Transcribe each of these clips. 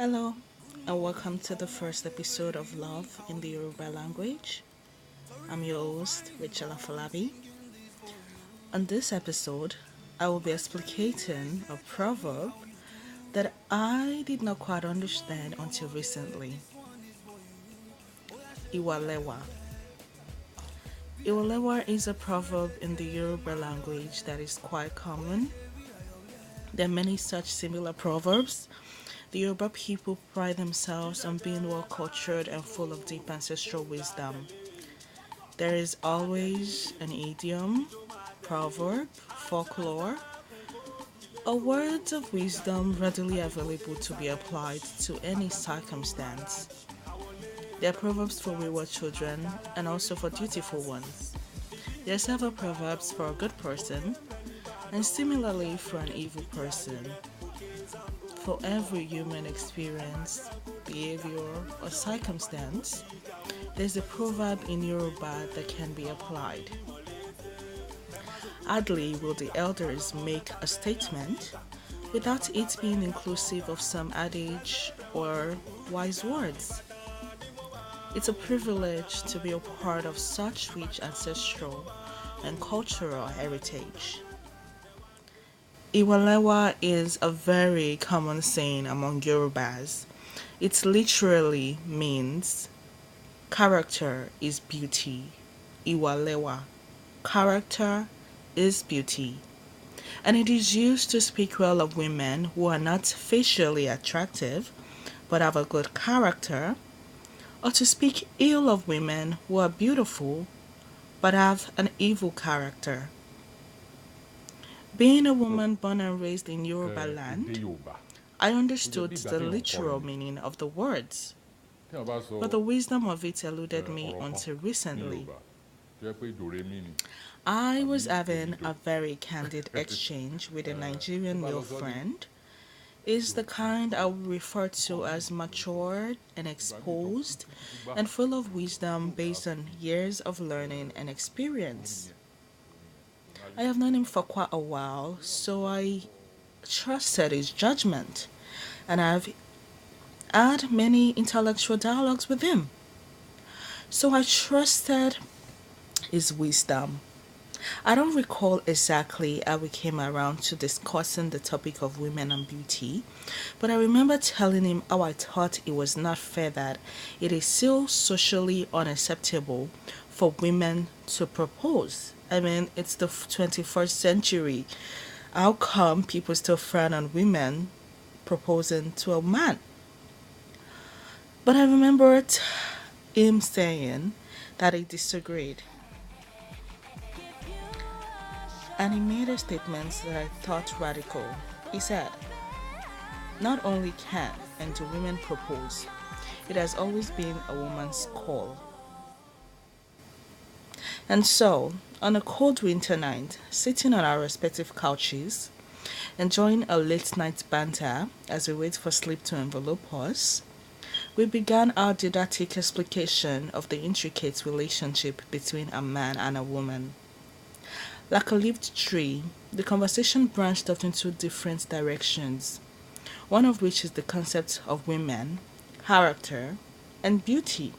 Hello, and welcome to the first episode of Love in the Yoruba language. I'm your host, Rachel Afolabi. On this episode, I will be explicating a proverb that I did not quite understand until recently. Iwa lewa. Iwa lewa is a proverb in the Yoruba language that is quite common. There are many such similar proverbs. The Yoruba people pride themselves on being well cultured and full of deep ancestral wisdom. There is always an idiom, proverb, folklore, or words of wisdom readily available to be applied to any circumstance. There are proverbs for wayward children and also for dutiful ones. There are several proverbs for a good person and similarly for an evil person. For every human experience, behavior, or circumstance, there's a proverb in Yoruba that can be applied. Hardly will the elders make a statement without it being inclusive of some adage or wise words. It's a privilege to be a part of such rich ancestral and cultural heritage. Iwa lewa is a very common saying among Yorubas. It literally means character is beauty. Iwa lewa. Character is beauty. And it is used to speak well of women who are not facially attractive but have a good character, or to speak ill of women who are beautiful but have an evil character. Being a woman born and raised in Yoruba land, I understood the literal meaning of the words, but the wisdom of it eluded me until recently. I was having a very candid exchange with a Nigerian male friend. Is the kind I would refer to as matured and exposed and full of wisdom based on years of learning and experience. I have known him for quite a while, so I trusted his judgment, and I've had many intellectual dialogues with him. So I trusted his wisdom. I don't recall exactly how we came around to discussing the topic of women and beauty, but I remember telling him how I thought it was not fair that it is still socially unacceptable for women to propose. I mean, it's the 21st century. How come people still frown on women proposing to a man? But I remembered him saying that he disagreed. And he made a statement that I thought radical. He said, not only can and do women propose, it has always been a woman's call. And so, on a cold winter night, sitting on our respective couches, enjoying a late night banter as we wait for sleep to envelope us, we began our didactic explication of the intricate relationship between a man and a woman. Like a leafed tree, the conversation branched off into different directions, one of which is the concept of women, character, and beauty.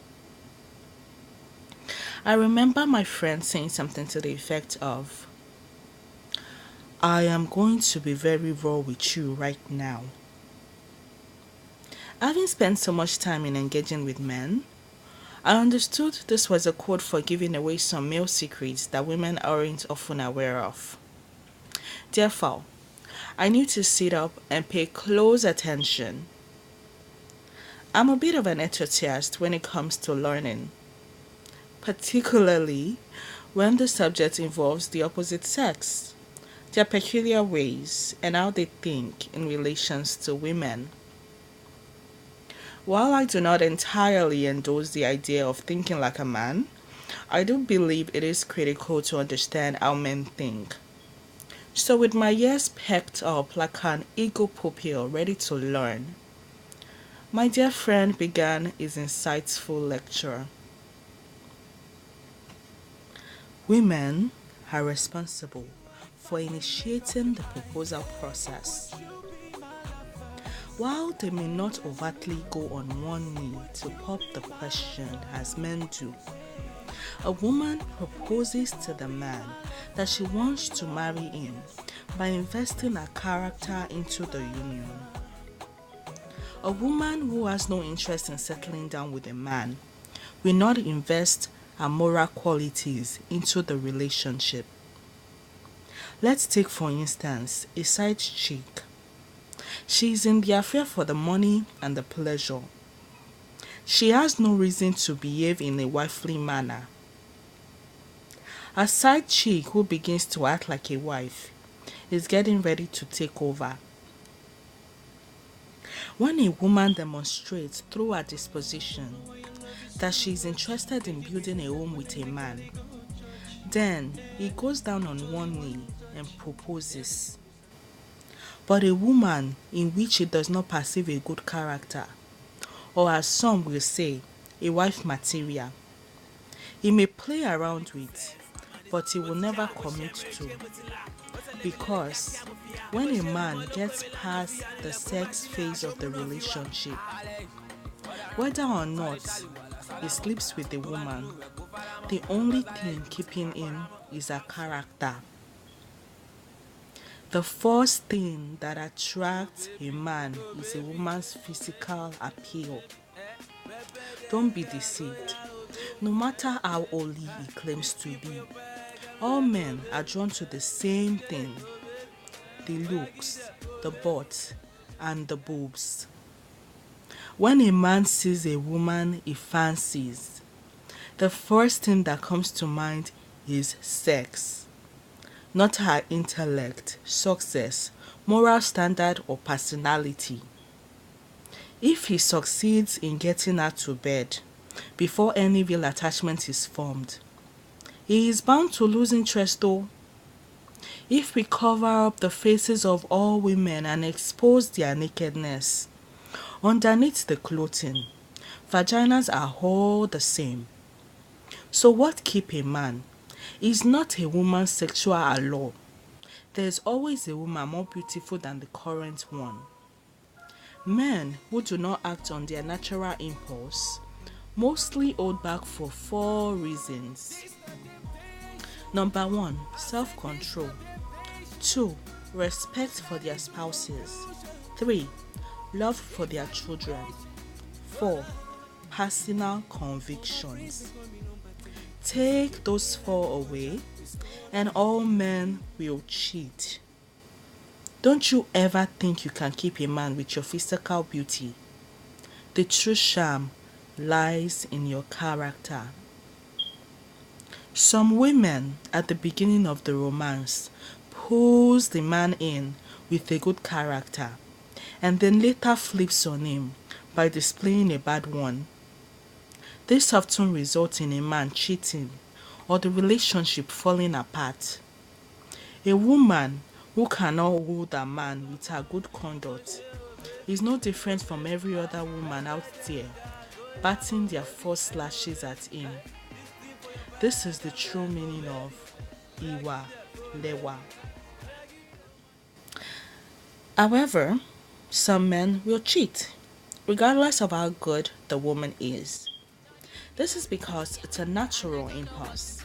I remember my friend saying something to the effect of, I am going to be very raw with you right now. Having spent so much time in engaging with men, I understood this was a code for giving away some male secrets that women aren't often aware of. Therefore, I need to sit up and pay close attention. I'm a bit of an enthusiast when it comes to learning, particularly when the subject involves the opposite sex, their peculiar ways, and how they think in relations to women. While I do not entirely endorse the idea of thinking like a man, I do believe it is critical to understand how men think. So, with my ears perked up like an eagle pupil ready to learn, my dear friend began his insightful lecture. Women are responsible for initiating the proposal process. While they may not overtly go on one knee to pop the question as men do, a woman proposes to the man that she wants to marry in by investing her character into the union. A woman who has no interest in settling down with a man will not invest her moral qualities into the relationship. Let's take for instance a side chick. She is in the affair for the money and the pleasure. She has no reason to behave in a wifely manner. A side chick who begins to act like a wife is getting ready to take over. When a woman demonstrates through her disposition that she is interested in building a home with a man, then he goes down on one knee and proposes. But a woman in which he does not perceive a good character, or as some will say, a wife material, he may play around with, but he will never commit to. Because when a man gets past the sex phase of the relationship, whether or not he sleeps with a woman, the only thing keeping him is her character. The first thing that attracts a man is a woman's physical appeal. Don't be deceived. No matter how holy he claims to be, all men are drawn to the same thing: the looks, the butt, and the boobs. When a man sees a woman he fancies, the first thing that comes to mind is sex, not her intellect, success, moral standard, or personality. If he succeeds in getting her to bed before any real attachment is formed, he is bound to lose interest though. If we cover up the faces of all women and expose their nakedness, underneath the clothing, vaginas are all the same. So what keeps a man is not a woman's sexual allure. There is always a woman more beautiful than the current one. Men who do not act on their natural impulse mostly hold back for 4 reasons. Number 1, self-control. 2, respect for their spouses. 3, love for their children. 4, personal convictions. Take those 4 away, and all men will cheat. Don't you ever think you can keep a man with your physical beauty. The true charm lies in your character. Some women at the beginning of the romance pulls the man in with a good character and then later flips on him by displaying a bad one. This often results in a man cheating or the relationship falling apart. A woman who cannot hold a man with her good conduct is no different from every other woman out there batting their first lashes at him. This is the true meaning of Iwa lewa. However, some men will cheat, regardless of how good the woman is. This is because it's a natural impulse,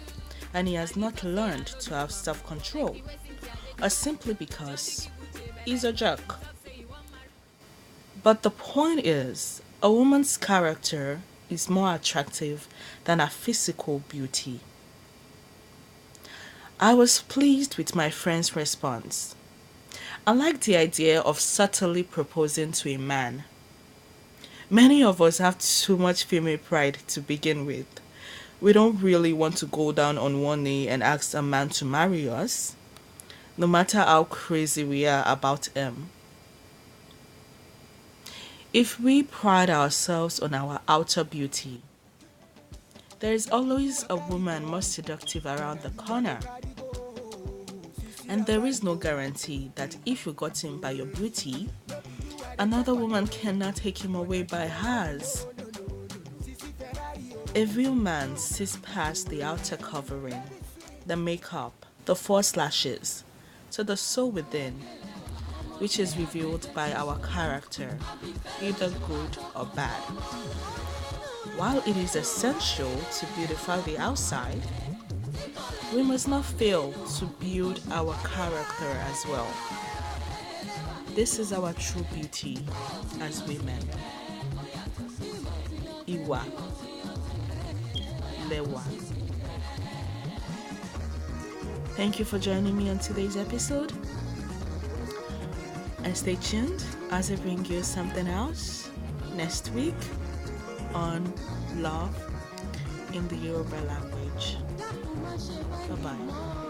and he has not learned to have self-control, or simply because he's a jerk. But the point is, a woman's character is more attractive than her physical beauty. I was pleased with my friend's response. I like the idea of subtly proposing to a man. Many of us have too much female pride to begin with. We don't really want to go down on one knee and ask a man to marry us, no matter how crazy we are about him. If we pride ourselves on our outer beauty, there is always a woman more seductive around the corner. And there is no guarantee that if you got him by your beauty, another woman cannot take him away by hers. A real man sees past the outer covering, the makeup, the false lashes, to the soul within. which is revealed by our character, either good or bad. While it is essential to beautify the outside, we must not fail to build our character as well. This is our true beauty as women. Iwa lewa. Thank you for joining me on today's episode. And stay tuned as I bring you something else next week on love in the Yoruba language. Bye-bye.